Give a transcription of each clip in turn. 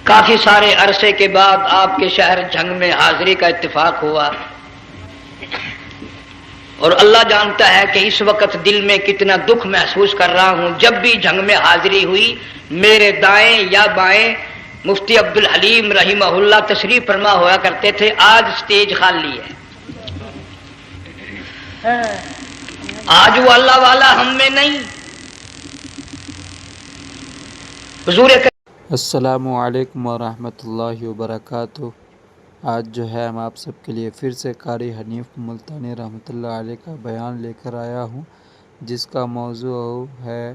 کافی سارے عرصے کے بعد آپ کے شہر جھنگ میں حاضری کا اتفاق ہوا، اور اللہ جانتا ہے کہ اس وقت دل میں کتنا دکھ محسوس کر رہا ہوں۔ جب بھی جھنگ میں حاضری ہوئی میرے دائیں یا بائیں مفتی عبدالحلیم رحمہ اللہ تشریف فرما ہوا کرتے تھے، آج سٹیج خالی ہے۔ آج وہ اللہ والا ہم میں نہیں۔ حضور السلام علیکم ورحمۃ اللہ وبرکاتہ۔ آج جو ہے ہم آپ سب کے لیے پھر سے قاری حنیف ملتانی رحمۃ اللہ علیہ کا بیان لے کر آیا ہوں، جس کا موضوع ہے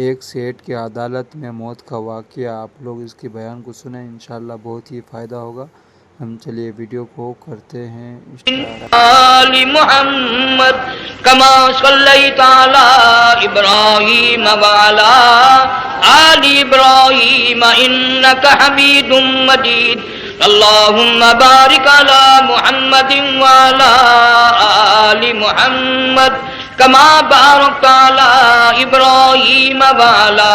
ایک سیٹ کی عدالت میں موت کا واقعہ۔ آپ لوگ اس کے بیان کو سنیں، انشاءاللہ بہت ہی فائدہ ہوگا۔ ہم چلیے ویڈیو کو کرتے ہیں آل محمد کما صلیت علی ابراہیم وعلی آل ابراہیم انک حمید مجید اللہم بارک علی محمد وعلی آل محمد کما بارکت علی ابراہیم وعلی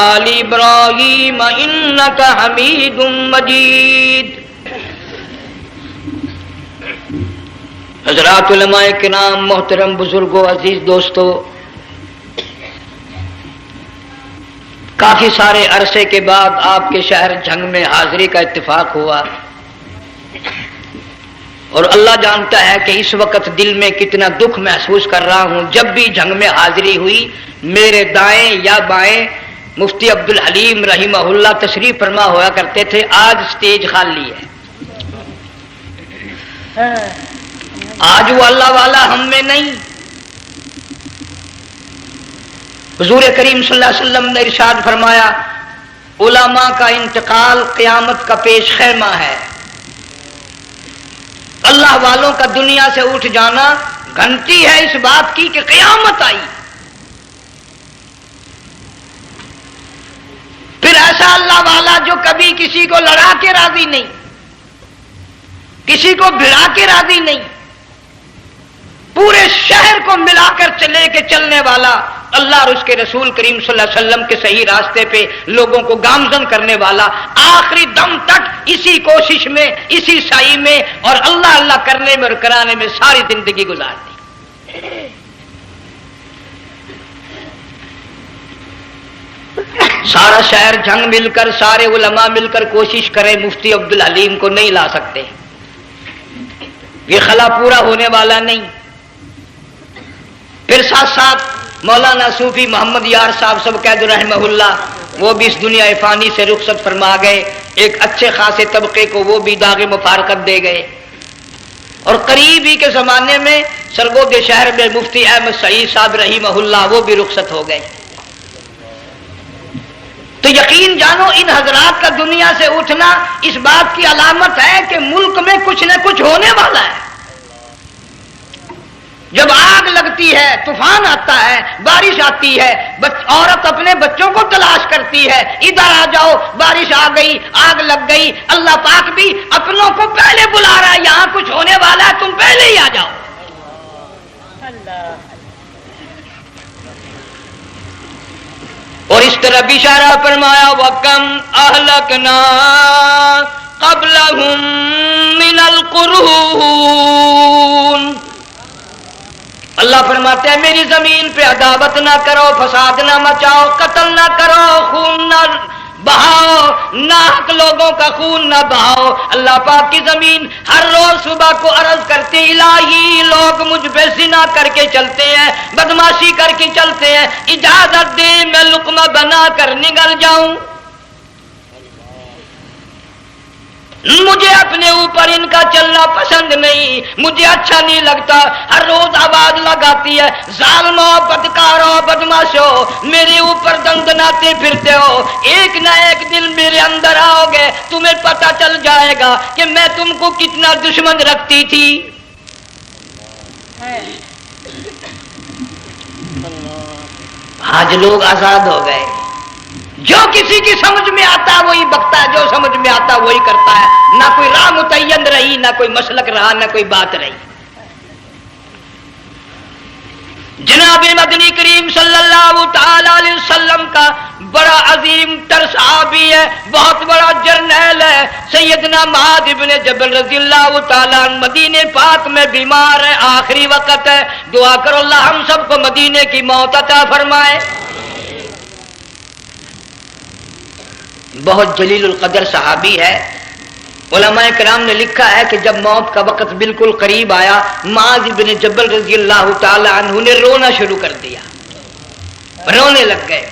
آل ابراہیم انک حمید مجید۔ حضرات علماء کرام، محترم بزرگوں، عزیز دوستو، کافی سارے عرصے کے بعد آپ کے شہر جھنگ میں حاضری کا اتفاق ہوا، اور اللہ جانتا ہے کہ اس وقت دل میں کتنا دکھ محسوس کر رہا ہوں۔ جب بھی جھنگ میں حاضری ہوئی میرے دائیں یا بائیں مفتی عبدالحلیم رحمہ اللہ تشریف فرما ہوا کرتے تھے، آج سٹیج خالی ہے۔ آج وہ اللہ والا ہم میں نہیں۔ حضور کریم صلی اللہ علیہ وسلم نے ارشاد فرمایا، علماء کا انتقال قیامت کا پیش خیمہ ہے۔ اللہ والوں کا دنیا سے اٹھ جانا گھنٹی ہے اس بات کی کہ قیامت آئی۔ پھر ایسا اللہ والا جو کبھی کسی کو لڑا کے راضی نہیں، کسی کو بھڑا کے راضی نہیں، پورے شہر کو ملا کر چلے کے چلنے والا اللہ اور اس کے رسول کریم صلی اللہ علیہ وسلم کے صحیح راستے پہ لوگوں کو گامزن کرنے والا، آخری دم تک اسی کوشش میں، اسی سعی میں اور اللہ اللہ کرنے میں اور کرانے میں ساری زندگی گزار دی۔ سارا شہر جھنگ مل کر، سارے علماء مل کر کوشش کریں، مفتی عبدالحلیم کو نہیں لا سکتے، یہ خلا پورا ہونے والا نہیں۔ پھر ساتھ ساتھ مولانا صوفی محمد یار صاحب سب قید رحمہ اللہ، وہ بھی اس دنیا فانی سے رخصت فرما گئے، ایک اچھے خاصے طبقے کو وہ بھی داغ مفارقت دے گئے، اور قریب ہی کے زمانے میں سرگود شہر میں مفتی احمد سعید صاحب رحمہ اللہ وہ بھی رخصت ہو گئے۔ تو یقین جانو ان حضرات کا دنیا سے اٹھنا اس بات کی علامت ہے کہ ملک میں کچھ نہ کچھ ہونے والا ہے۔ جب آگ لگتی ہے، طوفان آتا ہے، بارش آتی ہے، عورت اپنے بچوں کو تلاش کرتی ہے، ادھر آ جاؤ، بارش آ گئی، آگ لگ گئی، اللہ پاک بھی اپنوں کو پہلے بلا رہا ہے، یہاں کچھ ہونے والا ہے، تم پہلے ہی آ جاؤ۔ اور اس طرح اشارہ فرمایا، وَكَمْ أَهْلَكْنَا قَبْلَهُمْ مِنَ الْقُرُونِ۔ اللہ فرماتے ہیں میری زمین پہ عداوت نہ کرو، فساد نہ مچاؤ، قتل نہ کرو، خون نہ بہاؤ، ناحق لوگوں کا خون نہ بہاؤ۔ اللہ پاک کی زمین ہر روز صبح کو عرض کرتی، الہی لوگ مجھ پہ زنا کر کے چلتے ہیں، بدماشی کر کے چلتے ہیں، اجازت دے میں لقمہ بنا کر نگل جاؤں۔ مجھے اپنے اوپر ان کا چلنا پسند نہیں، مجھے اچھا نہیں لگتا۔ ہر روز آواز لگاتی ہے، ظالمو، بدکارو، بدماشو، میرے اوپر دندناتے پھرتے ہو، ایک نہ ایک دن میرے اندر آؤ گے، تمہیں پتہ چل جائے گا کہ میں تم کو کتنا دشمن رکھتی تھی۔ آج لوگ آزاد ہو گئے، جو کسی کی سمجھ میں آتا ہے وہی بکتا ہے، جو سمجھ میں آتا ہے وہی کرتا ہے، نہ کوئی راہ متعین رہی، نہ کوئی مسلک رہا، نہ کوئی بات رہی۔ جناب مدنی کریم صلی اللہ تعالی علیہ وسلم کا بڑا عظیم تر صحابی ہے، بہت بڑا جرنیل ہے، سیدنا معاذ بن جبل رضی اللہ تعالیٰ عنہ مدینے پاک میں بیمار ہے، آخری وقت ہے، دعا کرو اللہ ہم سب کو مدینے کی موت عطا فرمائے۔ بہت جلیل القدر صحابی ہے۔ علماء کرام نے لکھا ہے کہ جب موت کا وقت بالکل قریب آیا، معاذ بن جبل رضی اللہ تعالی عنہ نے رونا شروع کر دیا، رونے لگ گئے۔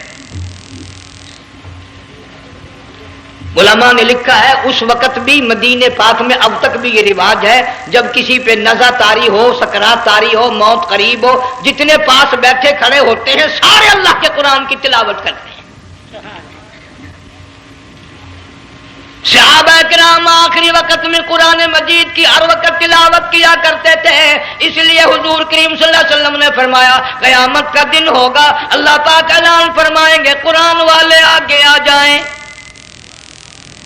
علماء نے لکھا ہے اس وقت بھی مدینے پاک میں اب تک بھی یہ رواج ہے، جب کسی پہ نزع طاری ہو، سکرات طاری ہو، موت قریب ہو، جتنے پاس بیٹھے کھڑے ہوتے ہیں سارے اللہ کے قرآن کی تلاوت کرتے ہیں۔ صحابہ کرام آخری وقت میں قرآن مجید کی ہر وقت تلاوت کیا کرتے تھے، اس لیے حضور کریم صلی اللہ علیہ وسلم نے فرمایا قیامت کا دن ہوگا، اللہ پاک اعلان فرمائیں گے قرآن والے آگے آ جائیں۔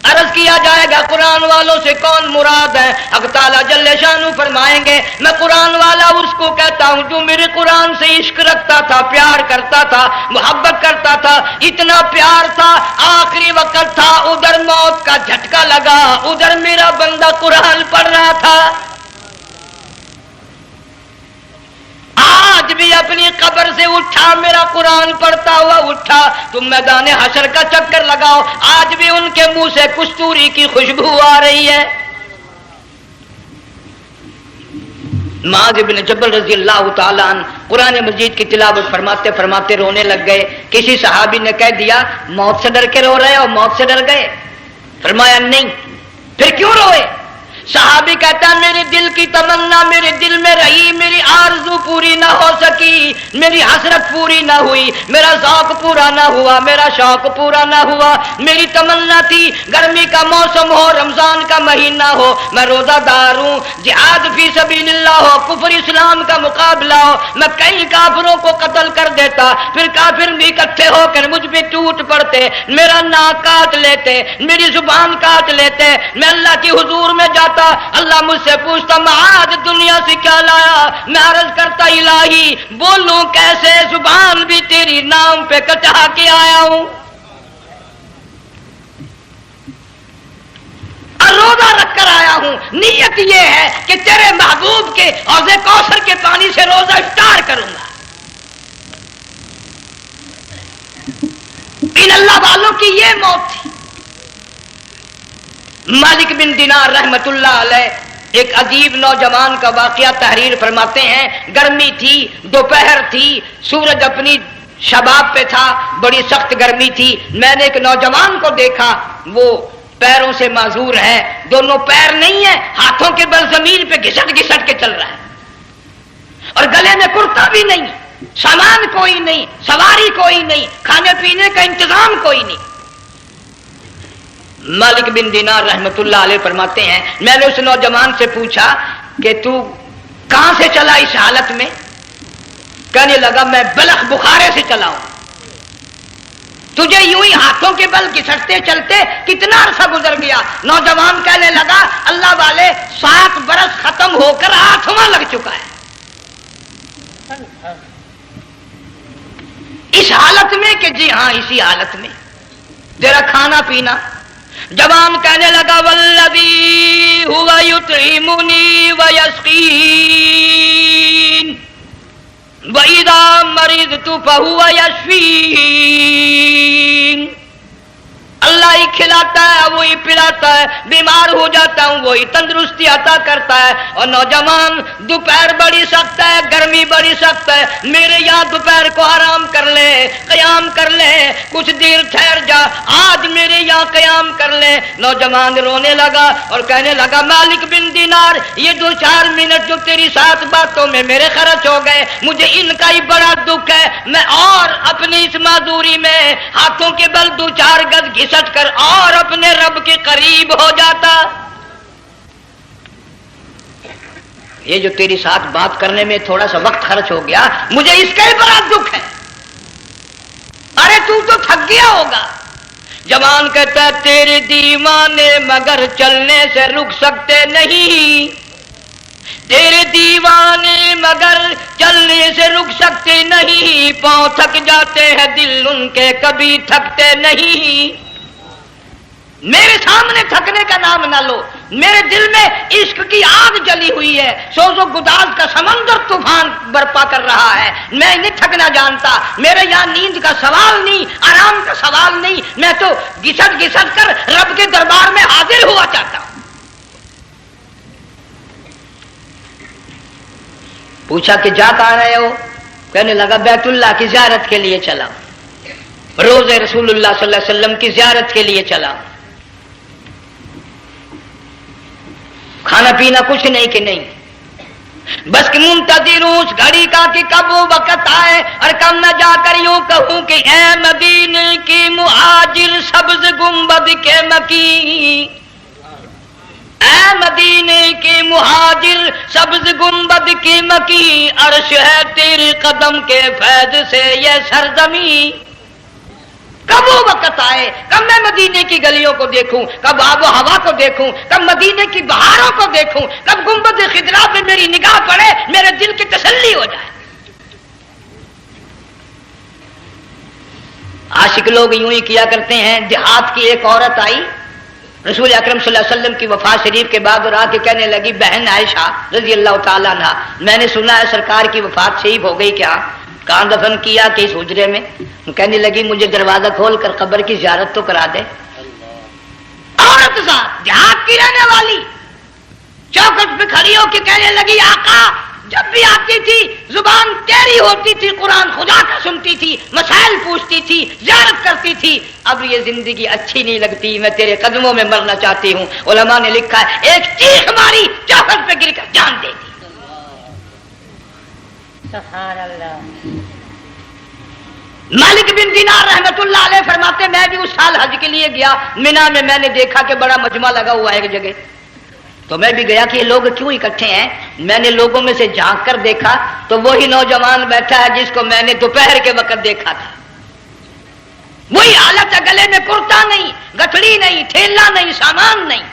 عرض کیا جائے گا قرآن والوں سے کون مراد ہے؟ حق تعالیٰ جل شانہ فرمائیں گے میں قرآن والا اس کو کہتا ہوں جو میرے قرآن سے عشق رکھتا تھا، پیار کرتا تھا، محبت کرتا تھا، اتنا پیار تھا آخری وقت تھا، ادھر موت کا جھٹکا لگا، ادھر میرا بندہ قرآن پڑھ رہا تھا، آج بھی اپنی قبر سے اٹھا میرا قرآن پڑھتا ہوا اٹھا، تم میدان حشر کا چکر لگاؤ، آج بھی ان کے منہ سے کستوری کی خوشبو آ رہی ہے۔ معاذ بن جبل رضی اللہ تعالیٰ عنہ قرآن مجید کی تلاوت فرماتے فرماتے رونے لگ گئے۔ کسی صحابی نے کہہ دیا موت سے ڈر کے رو رہے ہو، موت سے ڈر گئے؟ فرمایا نہیں۔ پھر کیوں روئے؟ صحابی کہتا ہے میرے دل کی تمنا میرے دل میں رہی، میری آرزو پوری نہ ہو سکی، میری حسرت پوری نہ ہوئی، میرا ذوق پورا نہ ہوا، میرا شوق پورا نہ ہوا، میری تمنا تھی گرمی کا موسم ہو، رمضان کا مہینہ ہو، میں روزہ دار ہوں، جہاد فی سبیل اللہ ہو، کفر اسلام کا مقابلہ ہو، میں کئی کافروں کو قتل کر دیتا، پھر کافر بھی اکٹھے ہو کر مجھ پہ ٹوٹ پڑتے، میرا ناک کاٹ لیتے، میری زبان کاٹ لیتے، میں اللہ کی حضور میں جاتا، اللہ مجھ سے پوچھتا معاذ دنیا سے کیا لایا؟ میں عرض کرتا الہی بولوں کیسے، زبان بھی تیری نام پہ کٹا کے آیا ہوں، اور روزہ رکھ کر آیا ہوں، نیت یہ ہے کہ تیرے محبوب کے حوض کوثر کے پانی سے روزہ افطار کروں گا۔ ان اللہ والوں کی یہ موت تھی۔ مالک بن دینار رحمت اللہ علیہ ایک عجیب نوجوان کا واقعہ تحریر فرماتے ہیں، گرمی تھی، دوپہر تھی، سورج اپنی شباب پہ تھا، بڑی سخت گرمی تھی، میں نے ایک نوجوان کو دیکھا، وہ پیروں سے معذور ہے، دونوں پیر نہیں ہیں، ہاتھوں کے بل زمین پہ گھسٹ گھسٹ کے چل رہا ہے، اور گلے میں کرتا بھی نہیں، سامان کوئی نہیں، سواری کوئی نہیں، کھانے پینے کا انتظام کوئی نہیں۔ مالک بن دینار رحمت اللہ علیہ فرماتے ہیں میں نے اس نوجوان سے پوچھا کہ تو کہاں سے چلا اس حالت میں؟ کہنے لگا میں بلخ بخارے سے چلا ہوں۔ تجھے یوں ہی ہاتھوں کے بل گھسٹتے چلتے کتنا عرصہ گزر گیا؟ نوجوان کہنے لگا اللہ والے 7 برس ختم ہو کر 8واں لگ چکا ہے، اس حالت میں کہ جی ہاں اسی حالت میں تیرا کھانا پینا۔ جوان کہنے لگا والذی ہوا یطعمنی ویسقین وَإِذَا مَرِضْتُ فَهُوَ يَشْفِينِ، اللہ ہی کھلاتا ہے وہی پلاتا ہے، بیمار ہو جاتا ہوں وہی تندرستی عطا کرتا ہے۔ اور نوجوان دوپہر بڑی سخت ہے، گرمی بڑی سخت ہے، میرے یہاں دوپہر کو آرام کر لے، قیام کر لے، کچھ دیر ٹھہر جا، آج میرے یہاں قیام کر لے۔ نوجوان رونے لگا اور کہنے لگا مالک بن دینار یہ 2-4 منٹ جو تیری ساتھ باتوں میں میرے خرچ ہو گئے، مجھے ان کا ہی بڑا دکھ ہے، میں اور اپنی اس معذوری میں ہاتھوں کے بل 2-4 گز گھسٹ کر اور اپنے رب کے قریب ہو جاتا۔ یہ جو تیری ساتھ بات کرنے میں تھوڑا سا وقت خرچ ہو گیا، مجھے اس کا ہی بڑا دکھ ہے۔ ارے تو تھک گیا ہوگا۔ جوان کہتا ہے تیرے دیوانے مگر چلنے سے رک سکتے نہیں، تیرے دیوانے مگر چلنے سے رک سکتے نہیں، پاؤں تھک جاتے ہیں دل ان کے کبھی تھکتے نہیں۔ میرے سامنے تھکنے کا نام نہ لو، میرے دل میں عشق کی آگ جلی ہوئی ہے، سوز و گداز کا سمندر طوفان برپا کر رہا ہے، میں نہیں تھکنا جانتا، میرے یہاں نیند کا سوال نہیں، آرام کا سوال نہیں، میں تو گھسٹ گھسٹ کر رب کے دربار میں حاضر ہوا چاہتا ہوں۔ پوچھا کہ جا کہاں رہے ہو؟ کہنے لگا بیت اللہ کی زیارت کے لیے چلا، روز رسول اللہ صلی اللہ علیہ وسلم کی زیارت کے لیے چلا، کھانا پینا کچھ نہیں کہ نہیں، بس کہ منتظر ہوں اس گھڑی کا کہ کب وہ وقت آئے اور کب میں جا کر یوں کہوں کہ اے مدینے کی مہاجر سبز گنبد کے مکی، اے مدینے کے مہاجر سبز گنبد کی مکی، عرش ہے تیرے قدم کے فیض سے یہ سرزمین۔ کب وہ وقت آئے، کب میں مدینے کی گلیوں کو دیکھوں، کب آب و ہوا کو دیکھوں، کب مدینے کی بہاروں کو دیکھوں، کب گنبد خضرا پہ میری نگاہ پڑے، میرے دل کی تسلی ہو جائے۔ عاشق لوگ یوں ہی کیا کرتے ہیں۔ دیہات کی ایک عورت آئی رسول اکرم صلی اللہ علیہ وسلم کی وفات شریف کے بعد اور آ کے کہنے لگی بہن عائشہ رضی اللہ تعالیٰ عنہا، میں نے سنا ہے سرکار کی وفات شریف ہو گئی، کیا کہاں دفن کیا کہ اس حجرے میں؟ کہنے لگی مجھے دروازہ کھول کر قبر کی زیارت تو کرا دے۔ عورت ساتھ دیہات کی رہنے والی چوکھٹ پہ کھڑی ہو کے کہنے لگی آقا جب بھی آتی تھی زبان ٹیڑھی ہوتی تھی، قرآن خدا کا سنتی تھی، مسائل پوچھتی تھی، زیارت کرتی تھی، اب یہ زندگی اچھی نہیں لگتی، میں تیرے قدموں میں مرنا چاہتی ہوں۔ علماء نے لکھا ہے ایک چیخ ماری چوکھٹ پہ گر کر جان دے دی۔ سبحان اللہ۔ مالک بن دینار رحمت اللہ علیہ فرماتے میں بھی اس سال حج کے لیے گیا، مینا میں میں نے دیکھا کہ بڑا مجمع لگا ہوا ہے ایک جگہ، تو میں بھی گیا کہ یہ لوگ کیوں اکٹھے ہیں۔ میں نے لوگوں میں سے جھانک کر دیکھا تو وہی نوجوان بیٹھا ہے جس کو میں نے دوپہر کے وقت دیکھا تھا، وہی حالت ہے، گلے میں کرتا نہیں، گٹھڑی نہیں، تھیلا نہیں، سامان نہیں،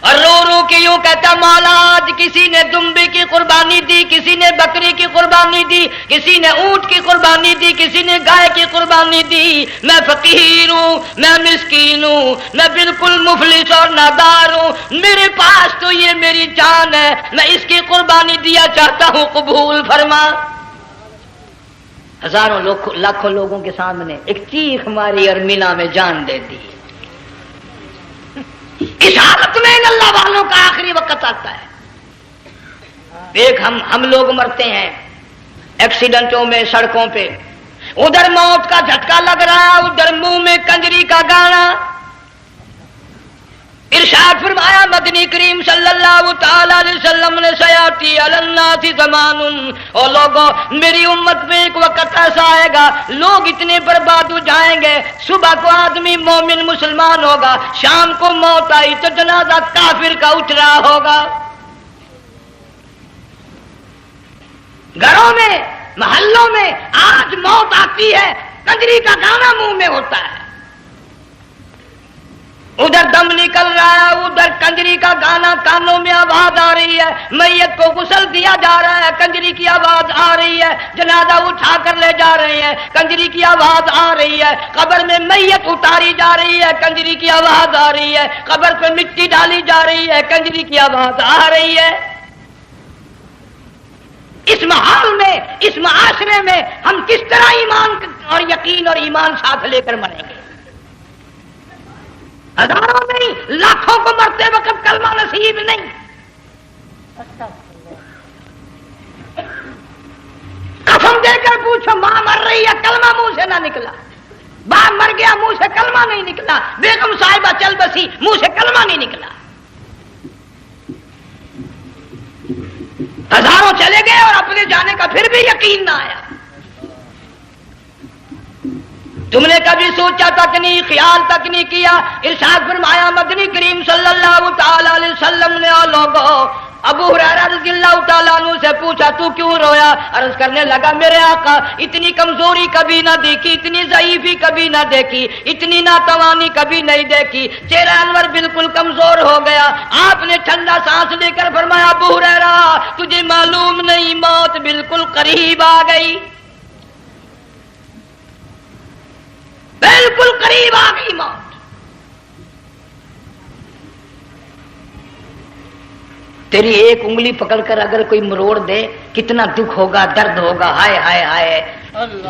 اور رو رو کے یوں کہتا مولا آج کسی نے دمبی کی قربانی دی، کسی نے بکری کی قربانی دی، کسی نے اونٹ کی قربانی دی، کسی نے گائے کی قربانی دی، میں فقیر ہوں، میں مسکین ہوں، میں بالکل مفلس اور نادار ہوں، میرے پاس تو یہ میری جان ہے، میں اس کی قربانی دیا چاہتا ہوں، قبول فرما۔ ہزاروں لاکھوں لوگوں کے سامنے ایک چیخ ماری اور مینا میں جان دے دی۔ اس حالت میں ان اللہ والوں کا آخری وقت آتا ہے۔ ایک ہم لوگ مرتے ہیں ایکسیڈنٹوں میں، سڑکوں پہ، ادھر موت کا جھٹکا لگ رہا، ادھر منہ میں کنجری کا گانا۔ ارشاد فرمایا مدنی کریم صلی اللہ تعالی علیہ وسلم نے سیاتی علی الناس زمان، اور لوگوں میری امت میں ایک وقت ایسا آئے گا لوگ اتنے برباد ہو جائیں گے، صبح کو آدمی مومن مسلمان ہوگا، شام کو موت آئی تو جنازہ کافر کا اٹھ رہا ہوگا۔ گھروں میں، محلوں میں آج موت آتی ہے، کنجری کا گانا منہ میں ہوتا ہے، ادھر دم نکل رہا ہے، ادھر کنجری کا گانا کانوں میں آواز آ رہی ہے، میت کو غسل دیا جا رہا ہے، کنجری کی آواز آ رہی ہے، جنازہ اٹھا کر لے جا رہے ہیں، کنجری کی آواز آ رہی ہے، قبر میں میت اتاری جا رہی ہے، کنجری کی آواز آ رہی ہے، قبر پہ مٹی ڈالی جا رہی ہے، کنجری کی آواز آ رہی ہے۔ اس ماحول میں، اس معاشرے میں ہم کس طرح ایمان اور یقین اور ایمان ساتھ لے کر مریں گے؟ ہزاروں نہیں لاکھوں کو مرتے وقت کلمہ نصیب نہیں۔ قسم دے کر پوچھو ماں مر رہی ہے، کلمہ منہ سے نہ نکلا، باپ مر گیا منہ سے کلمہ نہیں نکلا، بیگم صاحبہ چل بسی منہ سے کلمہ نہیں نکلا، ہزاروں چلے گئے اور اپنے جانے کا پھر بھی یقین نہ آیا۔ تم نے کبھی سوچا تک نہیں، خیال تک نہیں کیا۔ ارشاد فرمایا مدنی کریم صلی اللہ تعالی علیہ وسلم نے، او لوگو ابو ہریرہ رضی اللہ تعالیٰ عنہ سے پوچھا تو کیوں رویا؟ عرض کرنے لگا میرے آقا اتنی کمزوری کبھی نہ دیکھی، اتنی ضعیفی کبھی نہ دیکھی، اتنی ناتوانی کبھی نہیں دیکھی، چہرہ انور بالکل کمزور ہو گیا۔ آپ نے ٹھنڈا سانس لے کر فرمایا ابو ہریرہ تجھے معلوم نہیں موت بالکل قریب آ گئی، بالکل قریب آ گئی موت۔ تیری ایک انگلی پکڑ کر اگر کوئی مروڑ دے کتنا دکھ ہوگا، درد ہوگا، ہائے ہائے ہائے۔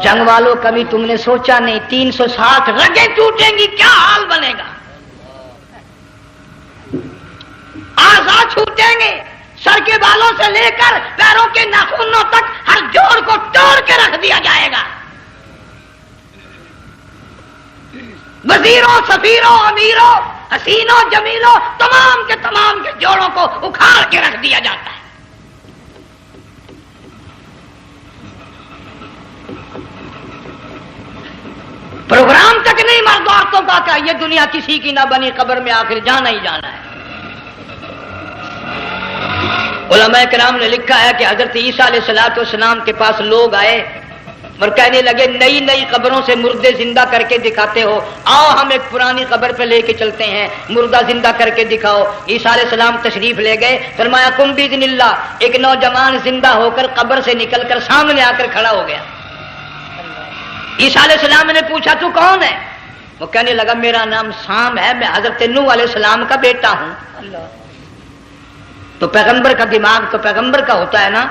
جنگ والوں کبھی تم نے سوچا نہیں 360 رگیں ٹوٹیں گی کیا حال بنے گا، اعضاء چھوٹیں گے، سر کے بالوں سے لے کر پیروں کے ناخنوں تک ہر جوڑ کو توڑ کے رکھ دیا جائے گا، وزیروں سفیروں امیروں حسینوں جمیلوں تمام کے جوڑوں کو اکھاڑ کے رکھ دیا جاتا ہے۔ پروگرام تک نہیں مرد عورتوں کا کہ یہ دنیا کسی کی نہ بنی، قبر میں آخر جانا ہی جانا ہے۔ علماء کرام نے لکھا ہے کہ حضرت عیسیٰ علیہ السلام کے پاس لوگ آئے اور کہنے لگے نئی نئی قبروں سے مردے زندہ کر کے دکھاتے ہو، آؤ ہم ایک پرانی قبر پہ لے کے چلتے ہیں، مردہ زندہ کر کے دکھاؤ۔ عیسیٰ علیہ السلام تشریف لے گئے، فرمایا کم باذن اللہ، ایک نوجوان زندہ ہو کر قبر سے نکل کر سامنے آ کر کھڑا ہو گیا۔ عیسیٰ علیہ السلام نے پوچھا تو کون ہے؟ وہ کہنے لگا میرا نام سام ہے، میں حضرت نوح علیہ السلام کا بیٹا ہوں۔ تو پیغمبر کا دماغ تو پیغمبر کا ہوتا ہے نا۔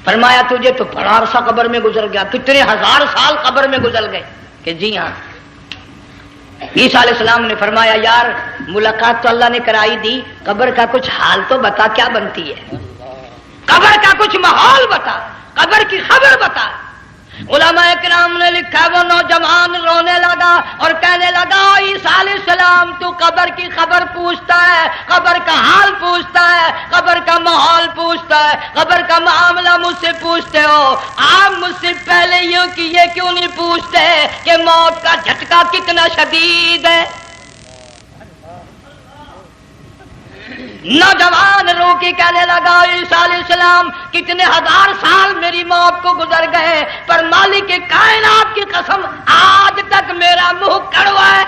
فرمایا تجھے تو بڑا عرصہ قبر میں گزر گیا، کتنے ہزار سال قبر میں گزر گئے؟ کہ جی ہاں۔ عیسیٰ علیہ السلام نے فرمایا یار ملاقات تو اللہ نے کرائی دی، قبر کا کچھ حال تو بتا کیا بنتی ہے، قبر کا کچھ ماحول بتا، قبر کی خبر بتا۔ علماء کرام نے لکھا وہ نوجوان رونے لگا اور کہنے لگا عیسیٰ علیہ السلام تو قبر کی خبر پوچھتا ہے، قبر کا حال پوچھتا ہے، قبر کا ماحول پوچھتا ہے، قبر کا معاملہ مجھ سے پوچھتے ہو، آپ مجھ سے پہلے یہ کیوں نہیں پوچھتے کہ موت کا جھٹکا کتنا شدید ہے؟ نوجوان رو کے کہنے لگا عیسیٰ علیہ السلام کتنے ہزار سال میری موت کو گزر گئے، پر مالک کائنات کی قسم آج تک میرا منہ کڑوا ہے۔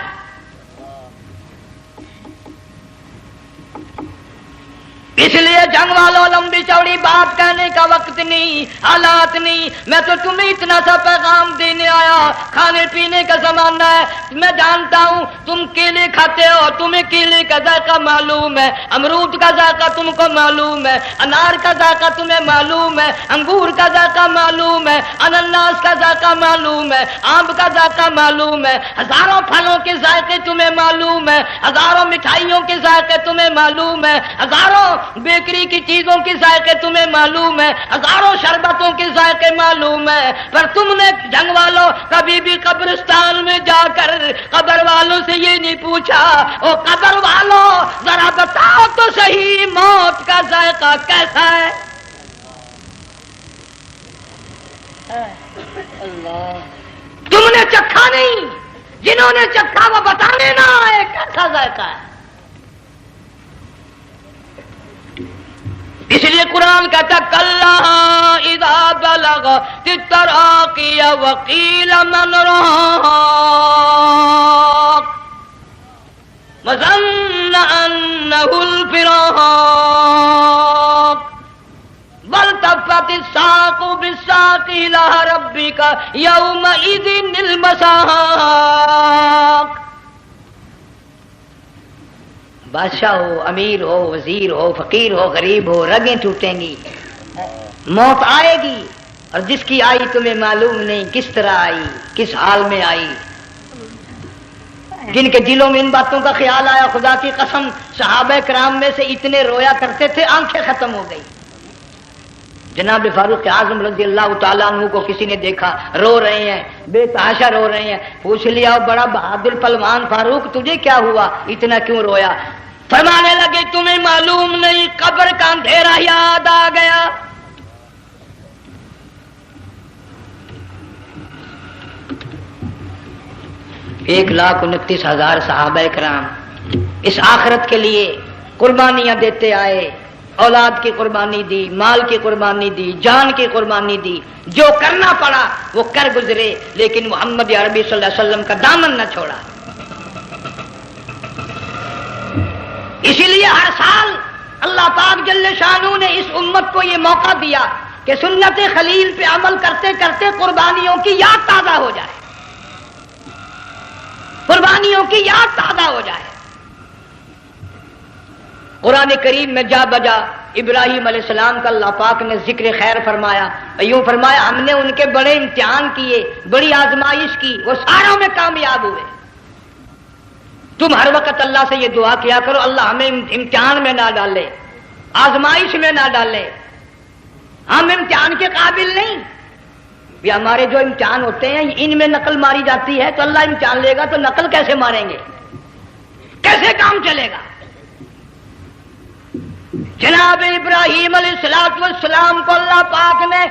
اس لیے جنگ والوں لمبی چوڑی بات کہنے کا وقت نہیں، حالات نہیں، میں تو تمہیں اتنا سا پیغام دینے آیا، کھانے پینے کا زمانہ ہے، میں جانتا ہوں تم کیلے کھاتے ہو، تمہیں کیلے کا ذائقہ معلوم ہے، امرود کا ذائقہ تم کو معلوم ہے، انار کا ذائقہ تمہیں معلوم ہے، انگور کا ذائقہ معلوم ہے، انناس کا ذائقہ معلوم ہے، آم کا ذائقہ معلوم ہے، ہزاروں پھلوں کے ذائقے تمہیں معلوم ہے، ہزاروں مٹھائیوں کے ذائقے تمہیں معلوم ہے، ہزاروں بیکری کی چیزوں کے ذائقے تمہیں معلوم ہے، ہزاروں شربتوں کے ذائقے معلوم ہے، پر تم نے جنگ والوں کبھی بھی قبرستان میں جا کر قبر والوں سے یہ نہیں پوچھا او قبر والوں ذرا بتاؤ تو صحیح موت کا ذائقہ کیسا ہے؟ تم نے چکھا نہیں، جنہوں نے چکھا وہ بتانے نہ آئے کیسا ذائقہ ہے۔ اس لیے قرآن کہتا کلا اذا بلغت التراقی وقیل من راق وظن انہ الفراق والتفت الساق بالساق الى ربک یومئذ المساق۔ بادشاہ ہو، امیر ہو، وزیر ہو، فقیر ہو، غریب ہو، رگیں ٹوٹیں گی، موت آئے گی، اور جس کی آئی تمہیں معلوم نہیں کس طرح آئی، کس حال میں آئی۔ جن کے دلوں میں ان باتوں کا خیال آیا خدا کی قسم صحابہ کرام میں سے اتنے رویا کرتے تھے آنکھیں ختم ہو گئی۔ جناب فاروق اعظم رضی اللہ تعالیٰ عنہ کو کسی نے دیکھا رو رہے ہیں، بے تحاشا رو رہے ہیں، پوچھ لیا بڑا بہادر پہلوان فاروق تجھے کیا ہوا، اتنا کیوں رویا؟ فرمانے لگے تمہیں معلوم نہیں قبر کا اندھیرا یاد آ گیا۔ 1,29,000 صحابہ کرام اس آخرت کے لیے قربانیاں دیتے آئے، اولاد کی قربانی دی، مال کی قربانی دی، جان کی قربانی دی، جو کرنا پڑا وہ کر گزرے، لیکن محمد عربی صلی اللہ علیہ وسلم کا دامن نہ چھوڑا۔ اسی لیے ہر سال اللہ پاک جل شانہ نے اس امت کو یہ موقع دیا کہ سنت خلیل پہ عمل کرتے کرتے قربانیوں کی یاد تازہ ہو جائے، قربانیوں کی یاد تازہ ہو جائے۔ قرآن کریم میں جا بجا ابراہیم علیہ السلام کا اللہ پاک نے ذکر خیر فرمایا، یوں فرمایا ہم نے ان کے بڑے امتحان کیے، بڑی آزمائش کی، وہ ساروں میں کامیاب ہوئے۔ تم ہر وقت اللہ سے یہ دعا کیا کرو اللہ ہمیں امتحان میں نہ ڈالے، آزمائش میں نہ ڈالے، ہم امتحان کے قابل نہیں۔ یہ ہمارے جو امتحان ہوتے ہیں ان میں نقل ماری جاتی ہے، تو اللہ امتحان لے گا تو نقل کیسے ماریں گے، کیسے کام چلے گا؟ جناب ابراہیم علیہ السلام کو اللہ پاک نے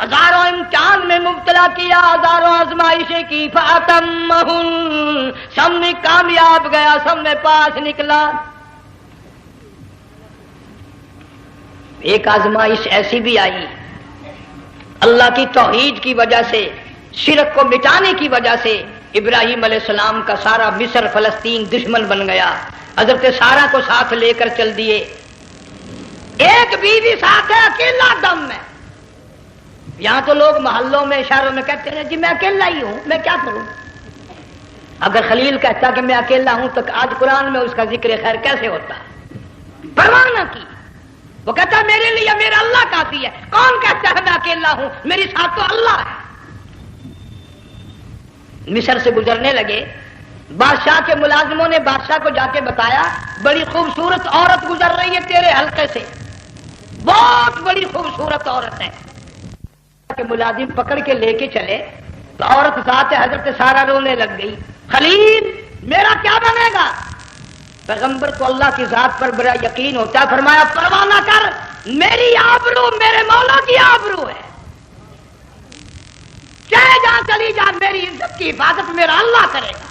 ہزاروں امتحان میں مبتلا کیا، ہزاروں آزمائشیں کی، فَأَتَمَّهُنَّ، سب میں کامیاب گیا، سب میں پاس نکلا۔ ایک آزمائش ایسی بھی آئی اللہ کی توحید کی وجہ سے، شرک کو مٹانے کی وجہ سے ابراہیم علیہ السلام کا سارا مصر فلسطین دشمن بن گیا، حضرت سارہ کو ساتھ لے کر چل دیے، ایک بیوی ساتھ ہے اکیلا دم میں۔ یہاں تو لوگ محلوں میں شہروں میں کہتے ہیں جی میں اکیلا ہی ہوں، میں کیا کروں؟ اگر خلیل کہتا کہ میں اکیلا ہوں تو آج قرآن میں اس کا ذکر خیر کیسے ہوتا؟ پرواہ نہ کی، وہ کہتا میرے لیے میرا اللہ کافی ہے۔ کون کہتا ہے میں اکیلا ہوں؟ میری ساتھ تو اللہ ہے۔ مصر سے گزرنے لگے، بادشاہ کے ملازموں نے بادشاہ کو جا کے بتایا بڑی خوبصورت عورت گزر رہی ہے تیرے حلقے سے، بہت بڑی خوبصورت عورت ہے۔ کہ ملازم پکڑ کے لے کے چلے تو عورت ذات حضرت سارہ رونے لگ گئی، خلیل میرا کیا بنے گا؟ پیغمبر کو اللہ کی ذات پر بڑا یقین ہوتا ہے، فرمایا پرواہ نہ کر، میری آبرو میرے مولا کی آبرو ہے، چاہے جہاں چلی جا میری عزت کی حفاظت میرا اللہ کرے گا۔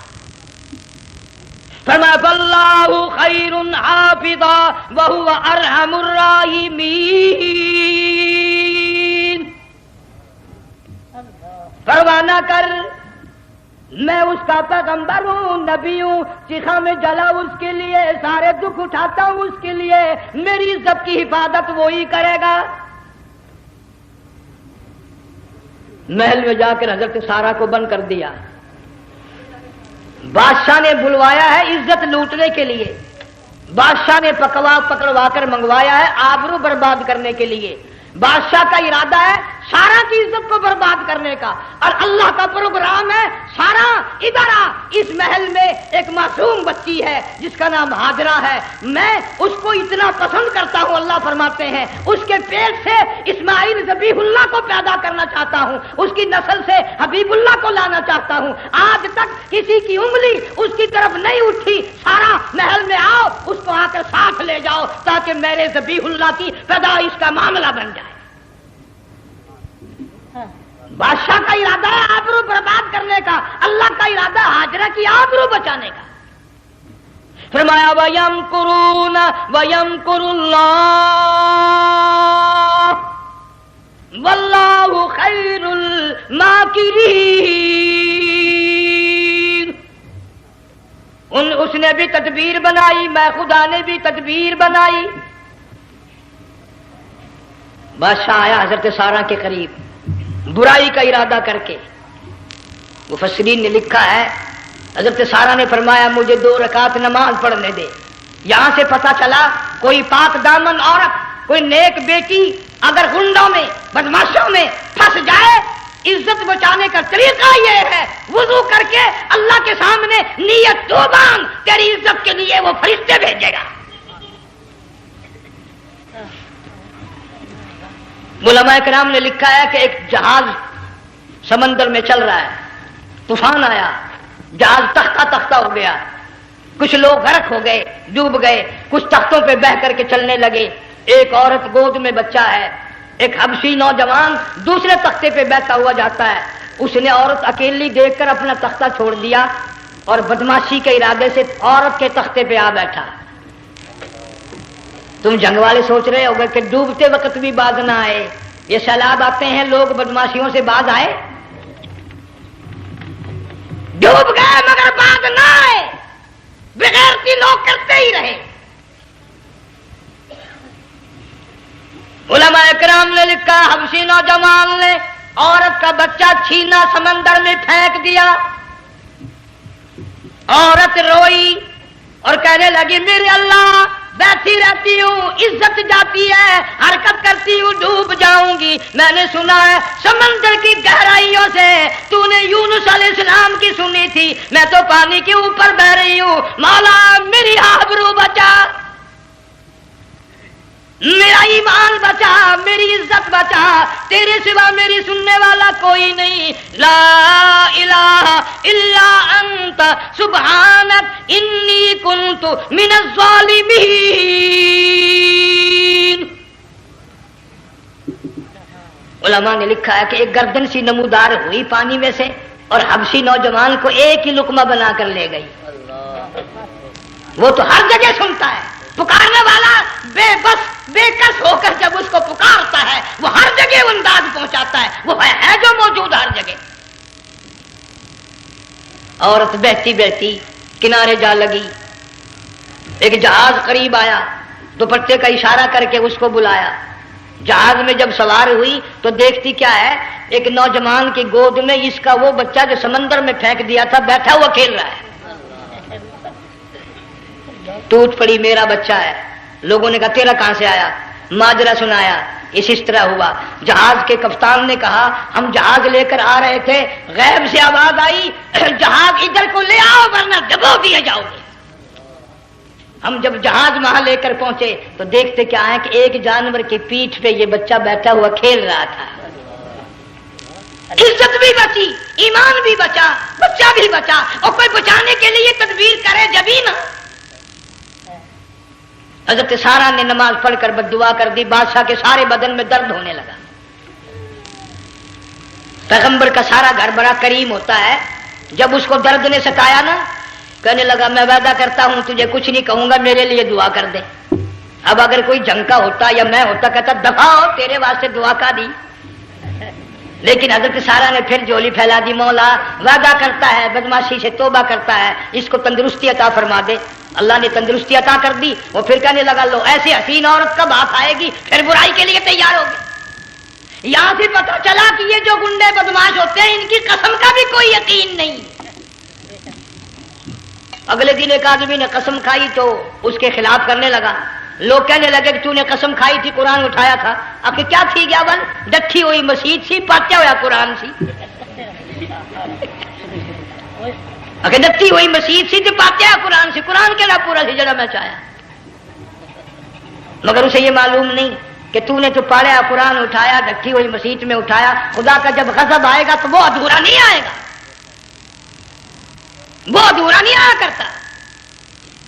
فرمایا فاللہ خیر حافظا وہو ارحم الراحمین، پرواہ نہ کر، میں اس کا پیغمبر ہوں، نبی ہوں، چیخا میں جلا اس کے لیے، سارے دکھ اٹھاتا ہوں اس کے لیے، میری عزت کی حفاظت وہی کرے گا۔ محل میں جا کر حضرت سارہ کو بند کر دیا، بادشاہ نے بلوایا ہے عزت لوٹنے کے لیے، بادشاہ نے پکڑوا کر منگوایا ہے آبرو برباد کرنے کے لیے۔ بادشاہ کا ارادہ ہے سارا کی عزت کو برباد کرنے کا، اور اللہ کا پروگرام ہے سارا ادھر آ، اس محل میں ایک معصوم بچی ہے جس کا نام ہاجرہ ہے، میں اس کو اتنا پسند کرتا ہوں، اللہ فرماتے ہیں اس کے پیٹ سے اسماعیل ذبیح اللہ کو پیدا کرنا چاہتا ہوں، اس کی نسل سے حبیب اللہ کو لانا چاہتا ہوں۔ آج تک کسی کی انگلی اس کی طرف نہیں اٹھی، سارا محل میں آؤ، اس کو آ کر ساتھ لے جاؤ تاکہ میرے ذبیح اللہ کی پیدائش کا معاملہ بن جائے۔ بادشاہ کا ارادہ ہے آبرو برباد کرنے کا، اللہ کا ارادہ ہے ہاجرہ کی آبرو بچانے کا۔ فرمایا وَيَمْكُرُونَ وَيَمْكُرُ اللَّهُ وَاللَّهُ خَيْرُ الْمَاكِرِينَ۔ اس نے بھی تدبیر بنائی، میں خدا نے بھی تدبیر بنائی۔ بادشاہ آیا حضرت سارہ کے قریب برائی کا ارادہ کر کے، مفسرین نے لکھا ہے حضرت سارہ نے فرمایا مجھے 2 رکعت نماز پڑھنے دے۔ یہاں سے پتہ چلا کوئی پاک دامن عورت، کوئی نیک بیٹی اگر گنڈوں میں بدماشوں میں پھنس جائے، عزت بچانے کا طریقہ یہ ہے وضو کر کے اللہ کے سامنے نیت تو باندھ، تیری عزت کے لیے وہ فرشتے بھیجے گا۔ علماء کرام نے لکھا ہے کہ ایک جہاز سمندر میں چل رہا ہے، طوفان آیا، جہاز تختہ تختہ ہو گیا، کچھ لوگ غرق ہو گئے، ڈوب گئے، کچھ تختوں پہ بہ کر کے چلنے لگے۔ ایک عورت گود میں بچہ ہے، ایک حبشی نوجوان دوسرے تختے پہ بہتا ہوا جاتا ہے، اس نے عورت اکیلی دیکھ کر اپنا تختہ چھوڑ دیا اور بدماشی کے ارادے سے عورت کے تختے پہ آ بیٹھا۔ تم جنگ والے سوچ رہے ہوگے کہ ڈوبتے وقت بھی باز نہ آئے، یہ سیلاب آتے ہیں لوگ بدماشیوں سے باز آئے؟ ڈوب گئے مگر باز نہ آئے، بغیرتی لوگ کرتے ہی رہے۔ علماء کرام نے لکھا حبشی نوجوان نے عورت کا بچہ چھینا سمندر میں پھینک دیا، عورت روئی اور کہنے لگی میرے اللہ بیٹھی رہتی ہوں، عزت جاتی ہے، حرکت کرتی ہوں، ڈوب جاؤں گی۔ میں نے سنا ہے سمندر کی گہرائیوں سے تو نے یونس علیہ السلام کی سنی تھی، میں تو پانی کے اوپر بہ رہی ہوں، مولا میری آبرو بچا، میرا ایمان بچا، میری عزت بچا، تیرے سوا میری سننے والا کوئی نہیں، لا الہ الا انت سبحانک انی کنت من الظالمین۔ علماء نے لکھا ہے کہ ایک گردن سی نمودار ہوئی پانی میں سے اور حبشی نوجوان کو ایک ہی لقمہ بنا کر لے گئی۔ وہ تو ہر جگہ سنتا ہے، پکارنے والا بے بس بے کس ہو کر جب اس کو پکارتا ہے وہ ہر جگہ انداز پہنچاتا ہے، وہ ہے جو موجود ہر جگہ۔ عورت بہتی بہتی کنارے جا لگی، ایک جہاز قریب آیا، دوپٹے کا اشارہ کر کے اس کو بلایا۔ جہاز میں جب سوار ہوئی تو دیکھتی کیا ہے، ایک نوجوان کی گود میں اس کا وہ بچہ جو سمندر میں پھینک دیا تھا بیٹھا ہوا کھیل رہا ہے۔ ٹوٹ پڑی میرا بچہ ہے۔ لوگوں نے کہا تیرا کہاں سے آیا؟ ماجرا سنایا، اس طرح ہوا۔ جہاز کے کپتان نے کہا ہم جہاز لے کر آ رہے تھے، غیب سے آواز آئی جہاز ادھر کو لے آؤ ورنہ ڈبو دیے جاؤ گے۔ ہم جب جہاز وہاں لے کر پہنچے تو دیکھتے کیا ہے کہ ایک جانور کی پیٹھ پہ یہ بچہ بیٹھا ہوا کھیل رہا تھا۔ عزت بھی بچی، ایمان بھی بچا، بچہ بھی بچا، اور کوئی بچانے کے لیے تدبیر کرے جبھی نا۔ حضرت سارا نے نماز پڑھ کر بد دعا کر دی، بادشاہ کے سارے بدن میں درد ہونے لگا۔ پیغمبر کا سارا گھر بڑا کریم ہوتا ہے، جب اس کو درد نے ستایا نا کہنے لگا میں وعدہ کرتا ہوں تجھے کچھ نہیں کہوں گا، میرے لیے دعا کر دے۔ اب اگر کوئی جنگ کا ہوتا یا میں ہوتا کہتا دفع ہو تیرے واسطے دعا کا دی، لیکن حضرت سارا نے پھر جولی پھیلا دی، مولا وعدہ کرتا ہے بدماشی سے توبہ کرتا ہے، اس کو تندرستی عطا فرما دے۔ اللہ نے تندرستی عطا کر دی۔ وہ پھر کہنے لگا لو ایسی حسین عورت کب آپ آئے گی، پھر برائی کے لیے تیار ہوگی۔ یہاں سے پتہ چلا کہ یہ جو گنڈے بدماش ہوتے ہیں ان کی قسم کا بھی کوئی یقین نہیں۔ اگلے دن ایک آدمی نے قسم کھائی تو اس کے خلاف کرنے لگا۔ لوگ کہنے لگے کہ تو نے قسم کھائی تھی، قرآن اٹھایا تھا، آخر کیا تھی گیا بل ڈٹھی ہوئی مسجد سی، پاٹیا ہوا قرآن سی، اگر ڈٹھی ہوئی مسجد سی تو پاٹیا قرآن سی، قرآن کے پورا سی جڑا میں چاہیا، مگر اسے یہ معلوم نہیں کہ تو نے تو پاڑیا قرآن اٹھایا، ڈٹھی ہوئی مسجد میں اٹھایا۔ خدا کا جب غضب آئے گا تو وہ ادھورا نہیں آئے گا، وہ ادھورا نہیں آیا کرتا۔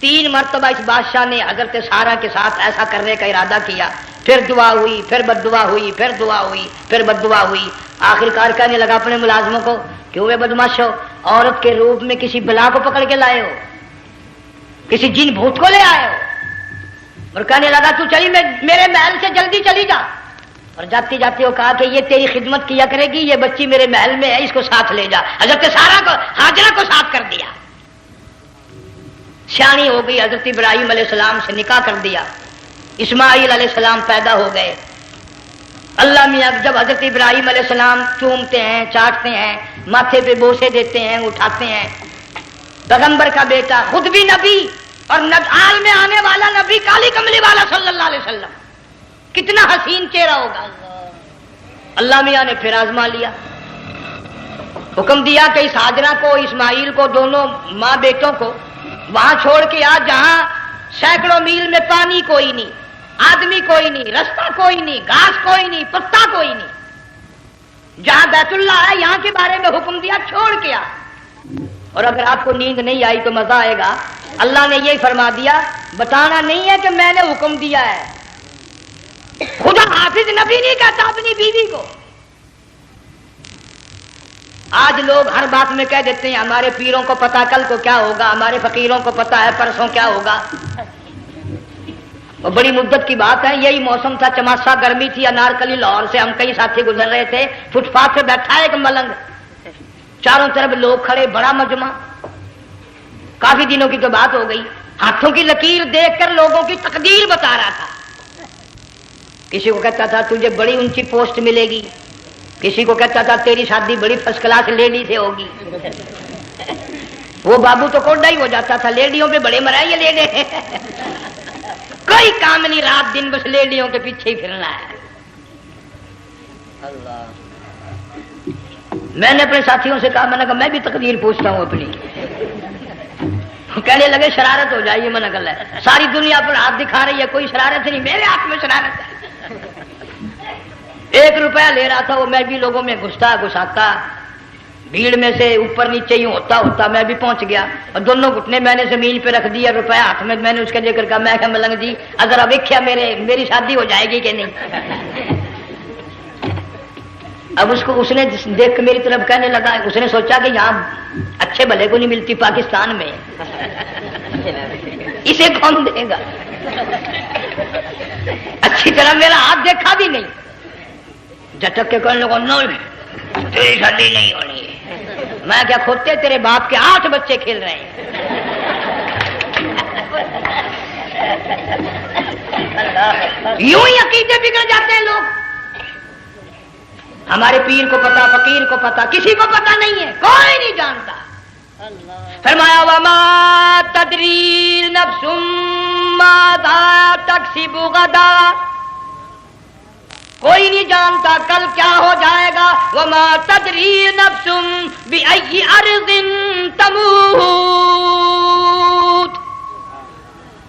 3 مرتبہ اس بادشاہ نے حضرت سارا کے ساتھ ایسا کرنے کا ارادہ کیا، پھر دعا ہوئی، پھر بد دعا ہوئی، پھر دعا ہوئی، پھر بد دعا ہوئی۔ آخر کار کہنے لگا اپنے ملازموں کو کہ ہوئے بدماش ہو، عورت کے روپ میں کسی بلا کو پکڑ کے لائے ہو، کسی جن بھوت کو لے آئے ہو، اور کہنے لگا تو چلی میرے محل سے جلدی چلی جا۔ اور جاتی جاتی وہ کہا کہ یہ تیری خدمت کیا کرے گی، یہ بچی میرے محل میں ہے، اس کو ساتھ لے جا۔ حضرت سارا کو ہاجرہ کو ساتھ کر دیا، سیانی ہو گئی، حضرت ابراہیم علیہ السلام سے نکاح کر دیا، اسماعیل علیہ السلام پیدا ہو گئے۔ اللہ میاں جب حضرت ابراہیم علیہ السلام چومتے ہیں، چاٹتے ہیں، ماتھے پہ بوسے دیتے ہیں، اٹھاتے ہیں، پیغمبر کا بیٹا خود بھی نبی اور آل میں آنے والا نبی کالی کملی والا صلی اللہ علیہ وسلم، کتنا حسین چہرہ ہوگا۔ اللہ میاں نے پھر آزما لیا، حکم دیا کہ اس ہاجرہ کو، اسماعیل کو، دونوں ماں بیٹوں کو وہاں چھوڑ کے آ جہاں سینکڑوں میل میں پانی کوئی نہیں، آدمی کوئی نہیں، رستہ کوئی نہیں، گھاس کوئی نہیں، پتا کوئی نہیں، جہاں بیت اللہ ہے یہاں کے بارے میں حکم دیا چھوڑ کے آ۔ اور اگر آپ کو نیند نہیں آئی تو مزہ آئے گا، اللہ نے یہی فرما دیا، بتانا نہیں ہے کہ میں نے حکم دیا ہے۔ خدا حافظ نبی نہیں کہتا اپنی بیوی کو۔ آج لوگ ہر بات میں کہہ دیتے ہیں ہمارے پیروں کو پتا کل کو کیا ہوگا، ہمارے فقیروں کو پتا ہے پرسوں کیا ہوگا۔ اور بڑی مدت کی بات ہے، یہی موسم تھا، چماسا گرمی تھی، انارکلی لاہور سے ہم کئی ساتھی گزر رہے تھے، فٹ پاتھ پہ بیٹھا ایک ملنگ، چاروں طرف لوگ کھڑے، بڑا مجمع، کافی دنوں کی تو بات ہو گئی، ہاتھوں کی لکیر دیکھ کر لوگوں کی تقدیر بتا رہا تھا. کسی کو کہتا تھا تجھے بڑی اونچی پوسٹ ملے گی، کسی کو کہتا تھا تیری شادی بڑی فرسٹ کلاس لیڈی سے ہوگی. وہ بابو تو کوڈا ہی ہو جاتا تھا، لیڈیوں پہ بڑے مرائے یہ لیڈے کوئی کام نہیں، رات دن بس لیڈیوں کے پیچھے ہی پھرنا ہے. میں نے اپنے ساتھیوں سے کہا، میں نے کہا میں بھی تقدیر پوچھتا ہوں اپنی. کہنے لگے شرارت ہو جائے، یہ منع کر ہے، ساری دنیا پر ہاتھ دکھا رہی ہے، کوئی شرارت نہیں، میرے ہاتھ میں شرارت ہے. 1 روپیہ لے رہا تھا وہ، میں بھی لوگوں میں گھساتا بھیڑ میں سے اوپر نیچے ہی ہوتا میں بھی پہنچ گیا، اور دونوں گھٹنے میں نے زمین پہ رکھ دیا، روپیہ ہاتھ میں نے اس کے لے کر کہا، میں کہ ملنگ جی اگر اب دیکھا میری شادی ہو جائے گی کہ نہیں. اب اس نے دیکھ کے میری طرف کہنے لگا، اس نے سوچا کہ یہاں اچھے بھلے کو نہیں ملتی پاکستان میں، اسے کون دے گا. اچھی طرح میرا ہاتھ دیکھا بھی نہیں، جھٹک کے کہنے لگا نہیں تیری شادی نہیں ہونی ہے. میں کیا کھوتے تیرے باپ کے 8 بچے کھیل رہے ہیں. یوں ہی عقیدے بگڑ جاتے ہیں لوگ. ہمارے پیر کو پتا، فقیر کو پتا، کسی کو پتا نہیں ہے، کوئی نہیں جانتا. فرمایا وما تدری نفس ماذا تکسب غدا، کوئی نہیں جانتا کل کیا ہو جائے گا. وما تدری نفس بأی ارض تموت،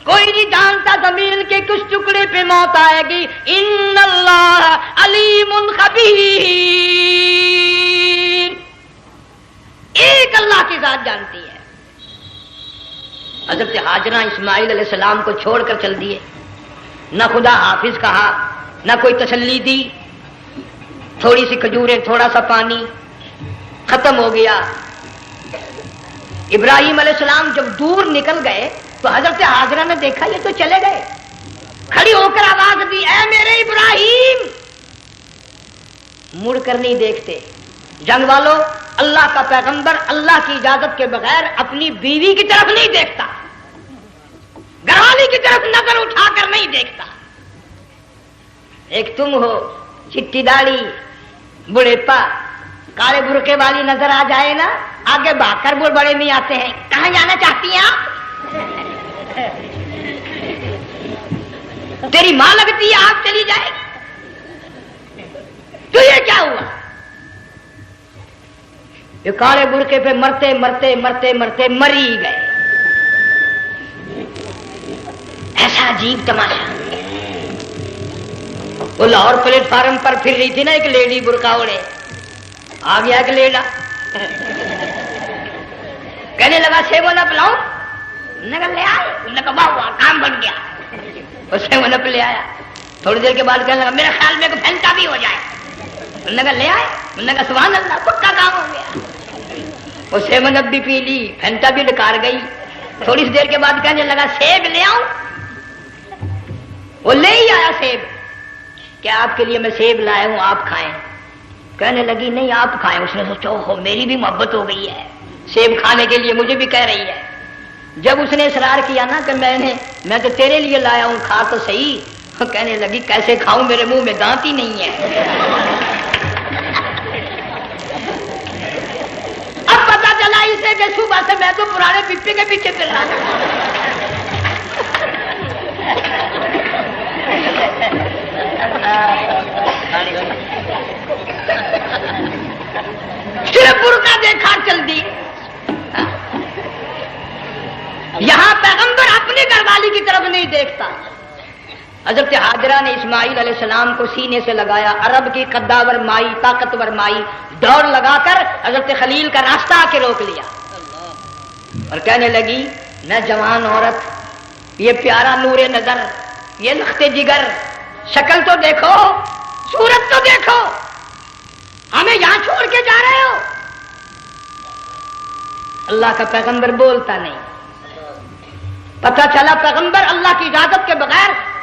کوئی نہیں جانتا زمین کے کس ٹکڑے پہ موت آئے گی. ان اللہ علیم خبیر، ایک اللہ کی ذات جانتی ہے. حضرت ہاجرہ اسماعیل علیہ السلام کو چھوڑ کر چل دیے، نہ خدا حافظ کہا، نہ کوئی تسلی دی. تھوڑی سی کھجوریں، تھوڑا سا پانی، ختم ہو گیا. ابراہیم علیہ السلام جب دور نکل گئے تو حضرت ہاجرہ نے دیکھا یہ تو چلے گئے، کھڑی ہو کر آواز دی، اے میرے ابراہیم. مڑ کر نہیں دیکھتے. جنگ والوں، اللہ کا پیغمبر اللہ کی اجازت کے بغیر اپنی بیوی کی طرف نہیں دیکھتا، گھر والی کی طرف نظر اٹھا کر نہیں دیکھتا. ایک تم ہو، چٹی داڑھی، بڑھےپا، کالے برقعے والی نظر آ جائے نا، آگے بھاگ کر بڑے نہیں آتے ہیں. کہاں جانا چاہتی ہیں آپ؟ تیری ماں لگتی ہے آپ چلی جائے. تو یہ کیا ہوا؟ یہ کالے برقعے پہ مرتے مرتے مرتے مرتے مری گئے. ایسا عجیب تماشا. وہ لاہور پلیٹ فارم پر پھر رہی تھی نا ایک لیڈی برقع اوڑے، آ گیا ایک لیڈا، کہنے لگا سیب والا پلاؤ، نے کہا لے آئے، نے کہا واہ کام بن گیا. وہ سیب والا لے آیا. تھوڑی دیر کے بعد کہنے لگا میرے خیال میں پھینٹا بھی ہو جائے، نے کہا لے آئے، نے کہا سبحان اللہ پکا کام ہو گیا. وہ سیب بھی پی لی، پھینٹا بھی ڈکار گئی. تھوڑی سی دیر کے بعد کہنے لگا سیب لے آؤں، وہ لے ہی آیا سیب. کیا آپ کے لیے میں سیب لایا ہوں آپ کھائیں؟ کہنے لگی نہیں آپ کھائیں. اس نے سوچا ہو میری بھی محبت ہو گئی ہے، سیب کھانے کے لیے مجھے بھی کہہ رہی ہے. جب اس نے اصرار کیا نا کہ میں تو تیرے لیے لایا ہوں، کھا تو صحیح. کہنے لگی کیسے کھاؤں، میرے منہ میں دانت ہی نہیں ہے. اب پتا چلا اسے کہ صبح سے میں تو پرانے پپے کے پیچھے پھر رہا تھا. صرف برقع دیکھا چل دی. یہاں پیغمبر اپنے گھر والی کی طرف نہیں دیکھتا. حضرت ہاجرہ نے اسماعیل علیہ السلام کو سینے سے لگایا. عرب کی قداور مائی، طاقتور مائی، دوڑ لگا کر حضرت خلیل کا راستہ آ کے روک لیا اور کہنے لگی میں جوان عورت، یہ پیارا نور نظر، یہ لخت جگر، شکل تو دیکھو، صورت تو دیکھو، ہمیں یہاں چھوڑ کے جا رہے ہو. اللہ کا پیغمبر بولتا نہیں. پتہ چلا پیغمبر اللہ کی اجازت کے بغیر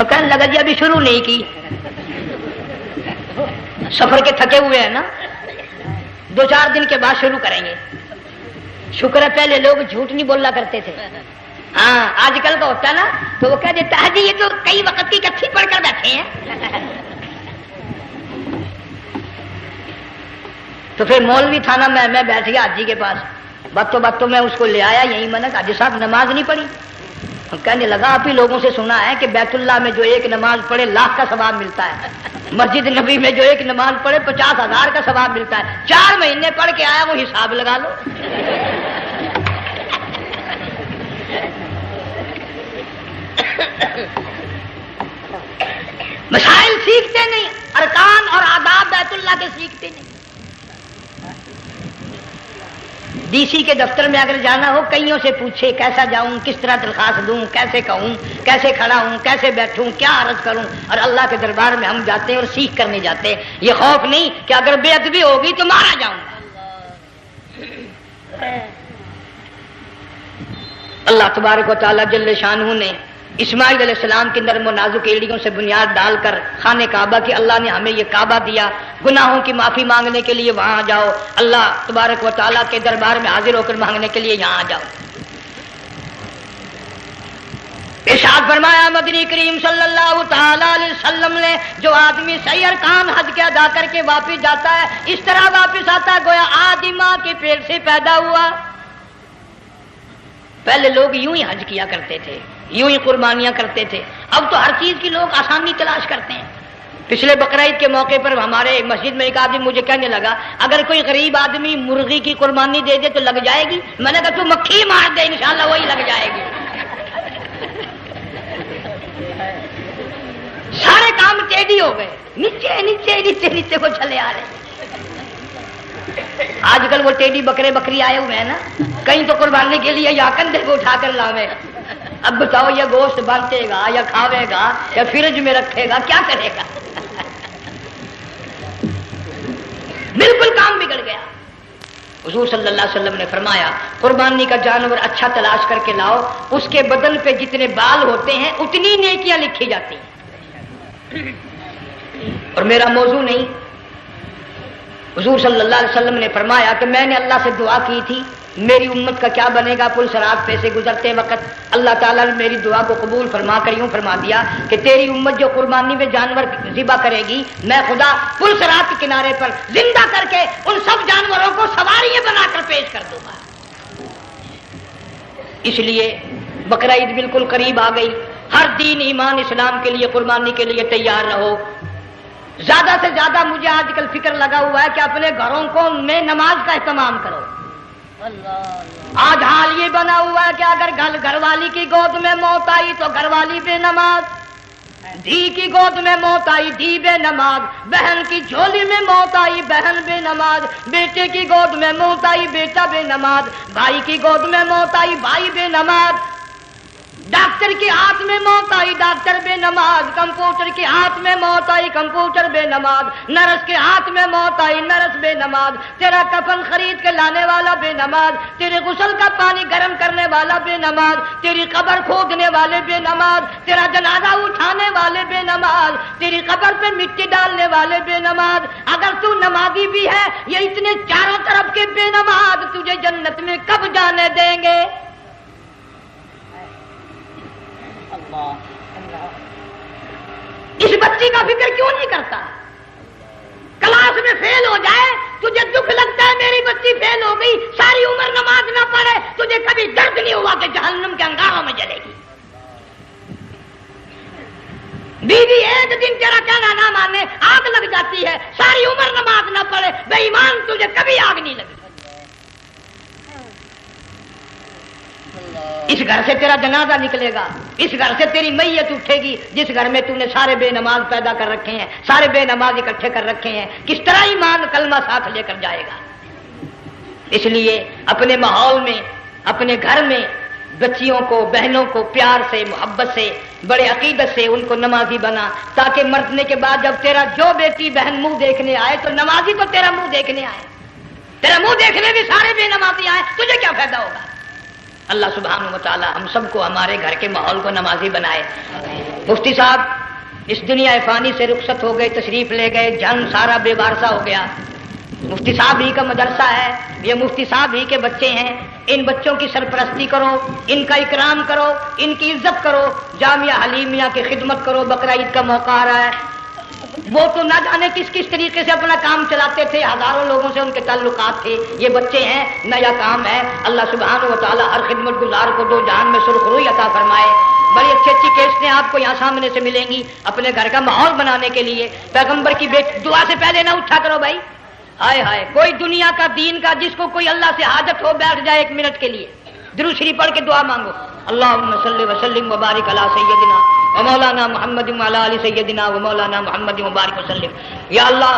تو کہنے لگا جی ابھی شروع نہیں کی، سفر کے تھکے ہوئے ہیں نا، 2-4 دن کے بعد شروع کریں گے۔ شکر ہے پہلے لوگ جھوٹ نہیں بولنا کرتے تھے، ہاں آج کل کا ہوتا نا تو وہ کہہ دیتا ہے جی یہ تو کئی وقت کی کچھی پڑھ کر بیٹھے ہیں۔ تو پھر مولوی تھا نا، میں بیٹھ گیا حاجی کے پاس، باتوں میں اس کو لے آیا، یہی میں نے کہا حاجی صاحب نماز نہیں پڑھی؟ کہنے لگا آپ ہی لوگوں سے سنا ہے کہ بیت اللہ میں جو ایک نماز پڑھے 1,00,000 کا ثواب ملتا ہے، مسجد نبی میں جو ایک نماز پڑھے 50,000 کا ثواب ملتا ہے، 4 مہینے پڑھ کے آیا، وہ حساب لگا لو۔ مسائل سیکھتے نہیں، ارکان اور آداب بیت اللہ کے سیکھتے نہیں۔ ڈی سی کے دفتر میں اگر جانا ہو کئیوں سے پوچھے کیسا جاؤں، کس طرح درخواست دوں، کیسے کہوں، کیسے کھڑا ہوں، کیسے بیٹھوں، کیا عرض کروں، اور اللہ کے دربار میں ہم جاتے ہیں اور سیکھ کرنے جاتے ہیں، یہ خوف نہیں کہ اگر بے ادبی ہوگی تو مارا جاؤں گا۔ اللہ تبارک و تعالیٰ جل شانہ نے اسماعیل علیہ السلام کے نرم و نازک ایڑیوں سے بنیاد ڈال کر خانہ کعبہ کی، اللہ نے ہمیں یہ کعبہ دیا، گناہوں کی معافی مانگنے کے لیے وہاں جاؤ، اللہ تبارک و تعالیٰ کے دربار میں حاضر ہو کر مانگنے کے لیے یہاں جاؤ۔ ارشاد فرمایا مدنی کریم صلی اللہ تعالی علیہ وسلم نے، جو آدمی صحیح ارکان حج کے ادا کر کے واپس جاتا ہے اس طرح واپس آتا ہے گویا آدمی ماں کے پیٹ سے پیدا ہوا۔ پہلے لوگ یوں ہی حج کیا کرتے تھے، یوں ہی قربانیاں کرتے تھے، اب تو ہر چیز کی لوگ آسانی تلاش کرتے ہیں۔ پچھلے بقرعید کے موقع پر ہمارے مسجد میں ایک آدمی مجھے کہنے لگا اگر کوئی غریب آدمی مرغی کی قربانی دے دے تو لگ جائے گی؟ میں نے کہا تو مکھی مار دے انشاءاللہ وہی لگ جائے گی۔ سارے کام ٹیڑھی ہو گئے، نیچے نیچے نیچے نیچے کو چلے آ رہے ہیں۔ آج کل وہ ٹیڑھی بکرے بکری آئے ہوئے ہیں نا، کہیں تو قربانی کے لیے یا کندھے کو اٹھا کر لاوے، اب بتاؤ یہ گوشت بانٹے گا یا کھاوے گا یا فریج میں رکھے گا، کیا کرے گا؟ بالکل کام بگڑ گیا۔ حضور صلی اللہ علیہ وسلم نے فرمایا قربانی کا جانور اچھا تلاش کر کے لاؤ، اس کے بدن پہ جتنے بال ہوتے ہیں اتنی نیکیاں لکھی جاتی ہیں۔ اور میرا موضوع نہیں، حضور صلی اللہ علیہ وسلم نے فرمایا کہ میں نے اللہ سے دعا کی تھی میری امت کا کیا بنے گا، پل صراط پہ سے گزرتے وقت اللہ تعالیٰ نے میری دعا کو قبول فرما کر یوں فرما دیا کہ تیری امت جو قربانی میں جانور ذبح کرے گی میں خدا پل صراط کے کنارے پر زندہ کر کے ان سب جانوروں کو سواریاں بنا کر پیش کر دوں گا۔ اس لیے بقرعید بالکل قریب آ گئی، ہر دین ایمان اسلام کے لیے قربانی کے لیے تیار رہو۔ زیادہ سے زیادہ مجھے آج کل فکر لگا ہوا ہے کہ اپنے گھروں کو میں نماز کا اہتمام کرو۔ آج حال یہ بنا ہوا ہے کہ اگر گھر والی کی گود میں موت آئی تو گھر والی بے نماز، دھی کی گود میں موت آئی دھی بے نماز، بہن کی جھولی میں موت آئی بہن بے نماز، بیٹے کی گود میں موت آئی بیٹا بے نماز، بھائی کی گود میں موت آئی بھائی بے نماز، ڈاکٹر کے ہاتھ میں موت آئی ڈاکٹر بے نماز، کمپیوٹر کے ہاتھ میں موت آئی کمپیوٹر بے نماز، نرس کے ہاتھ میں موت آئی نرس بے نماز، تیرا کفن خرید کے لانے والا بے نماز، تیرے غسل کا پانی گرم کرنے والا بے نماز، تیری قبر کھودنے والے بے نماز، تیرا جنازہ اٹھانے والے بے نماز، تیری قبر پہ مٹی ڈالنے والے بے نماز۔ اگر تو نمازی بھی ہے یہ اتنے چاروں طرف کے بے نماز تجھے جنت میں کب جانے دیں گے؟ اس بچی کا فکر کیوں نہیں کرتا؟ کلاس میں فیل ہو جائے تجھے دکھ لگتا ہے میری بچی فیل ہو گئی، ساری عمر نماز نہ پڑھے تجھے کبھی درد نہیں ہوا کہ جہنم کے انگاروں میں جلے گی۔ بیوی ایک دن تیرا کہنا نہ مانے آگ لگ جاتی ہے، ساری عمر نماز نہ پڑھے بے ایمان تجھے کبھی آگ نہیں لگی۔ اس گھر سے تیرا جنازہ نکلے گا، اس گھر سے تیری میت اٹھے گی جس گھر میں تو نے سارے بے نماز پیدا کر رکھے ہیں، سارے بے نماز اکٹھے کر رکھے ہیں، کس طرح ایمان کلمہ ساتھ لے کر جائے گا؟ اس لیے اپنے ماحول میں اپنے گھر میں بچیوں کو بہنوں کو پیار سے محبت سے بڑے عقیدت سے ان کو نمازی بنا، تاکہ مرنے کے بعد جب تیرا جو بیٹی بہن منہ دیکھنے آئے تو نمازی تو تیرا منہ دیکھنے آئے، تیرا منہ دیکھنے بھی سارے بے نمازی آئے، تجھے کیا فائدہ ہوگا؟ اللہ سبحانہ و تعالی ہم سب کو ہمارے گھر کے ماحول کو نمازی بنائے۔ مفتی صاحب اس دنیا فانی سے رخصت ہو گئے، تشریف لے گئے، جان سارا بے وارثہ ہو گیا۔ مفتی صاحب ہی کا مدرسہ ہے، یہ مفتی صاحب ہی کے بچے ہیں، ان بچوں کی سرپرستی کرو، ان کا اکرام کرو، ان کی عزت کرو، جامعہ حلیمیہ کی خدمت کرو۔ بقرہ عید کا موقع آ رہا ہے، وہ تو نہ جانے کس طریقے سے اپنا کام چلاتے تھے، ہزاروں لوگوں سے ان کے تعلقات تھے، یہ بچے ہیں، نیا کام ہے۔ اللہ سبحانہ و تعالی ہر خدمت گزار کو دو جہان میں سرخ روئی عطا فرمائے۔ بڑی اچھی اچھی کیسٹیں آپ کو یہاں سامنے سے ملیں گی اپنے گھر کا ماحول بنانے کے لیے۔ پیغمبر کی دعا سے پہلے نہ اٹھا کرو بھائی، ہائے ہائے، کوئی دنیا کا دین کا جس کو کوئی اللہ سے حاجت ہو بیٹھ جائے ایک منٹ کے لیے، درود شریف پڑھ کے دعا مانگو، اللہم صلی وسلم وبارک علی سیدنا و مولانا محمد وعلی آل سیدنا و مولانا محمد وبارک وسلم۔ یا اللہ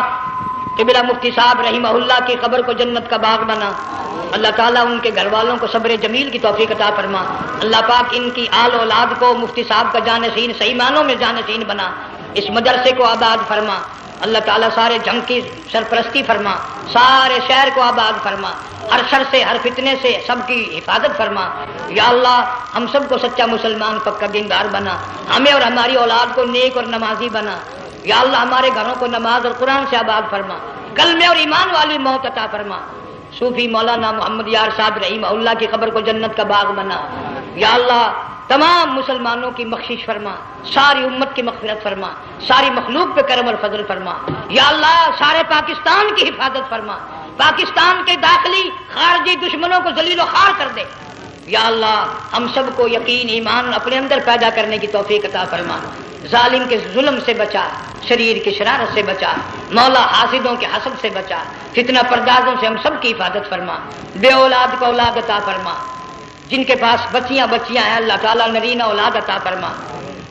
قبلہ مفتی صاحب رحمہ اللہ کی قبر کو جنت کا باغ بنا، اللہ تعالیٰ ان کے گھر والوں کو صبر جمیل کی توفیق عطا فرما، اللہ پاک ان کی آل اولاد کو مفتی صاحب کا جانشین صحیح معنوں میں جانشین بنا، اس مدرسے کو آباد فرما، اللہ تعالیٰ سارے جنگ کی سرپرستی فرما، سارے شہر کو آباد فرما، ہر شر سے ہر فتنے سے سب کی حفاظت فرما۔ یا اللہ ہم سب کو سچا مسلمان پکا دیندار بنا، ہمیں اور ہماری اولاد کو نیک اور نمازی بنا۔ یا اللہ ہمارے گھروں کو نماز اور قرآن سے آباد فرما، کلمے اور ایمان والی موت عطا فرما۔ صوفی مولانا محمد یار صاحب رحمہ اللہ کی قبر کو جنت کا باغ بنا۔ یا اللہ تمام مسلمانوں کی بخشش فرما، ساری امت کی مغفرت فرما، ساری مخلوق پہ کرم اور فضل فرما۔ یا اللہ سارے پاکستان کی حفاظت فرما، پاکستان کے داخلی خارجی دشمنوں کو ذلیل و خوار کر دے۔ یا اللہ ہم سب کو یقین ایمان اپنے اندر پیدا کرنے کی توفیق عطا فرما، ظالم کے ظلم سے بچا، شریر کی شرارت سے بچا، مولا حاسدوں کے حسد سے بچا، فتنہ پردازوں سے ہم سب کی حفاظت فرما، بے اولاد کو اولاد عطا فرما، جن کے پاس بچیاں ہیں اللہ تعالیٰ نرینہ اولاد عطا فرما۔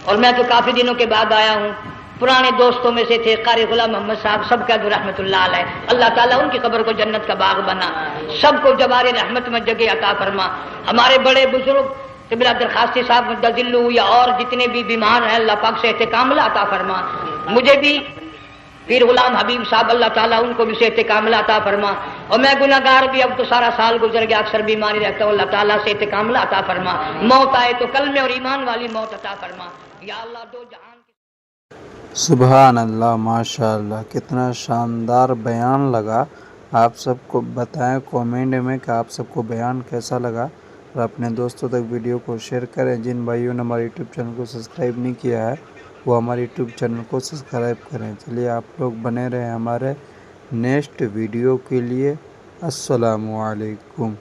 اور میں تو کافی دنوں کے بعد آیا ہوں، پرانے دوستوں میں سے تھے قاری غلام محمد صاحب، سب کا رحمت اللہ علیہ، اللہ تعالیٰ ان کی قبر کو جنت کا باغ بنا، سب کو جوار رحمت میں جگہ عطا فرما۔ ہمارے بڑے بزرگ قبلہ درخواستی صاحب مدذلو یا اور جتنے بھی بیمار ہیں اللہ پاک صحت کاملہ عطا فرما، مجھے بھی پیر غلام حبیب صاحب اللہ تعالیٰ ان کو بھی صحت کاملہ عطا فرما، اور میں گناہگار بھی اب تو سارا سال گزر گیا، اکثر بیماری رہتا ہوں، اللہ تعالیٰ صحت کاملہ عطا فرما، موت آئے تو کلمے اور ایمان والی موت عطا فرما۔ یا اللہ دو جہان سبحان اللہ، ماشاء اللہ، کتنا شاندار بیان لگا۔ آپ سب کو بتائیں کومنٹ میں کہ آپ سب کو بیان کیسا لگا، اور اپنے دوستوں تک ویڈیو کو شیئر کریں۔ جن بھائیوں نے ہمارے یوٹیوب چینل کو سبسکرائب نہیں کیا ہے وہ ہمارے یوٹیوب چینل کو سبسکرائب کریں۔ چلیے آپ لوگ بنے رہیں ہمارے نیکسٹ ویڈیو کے لیے۔ السلام علیکم۔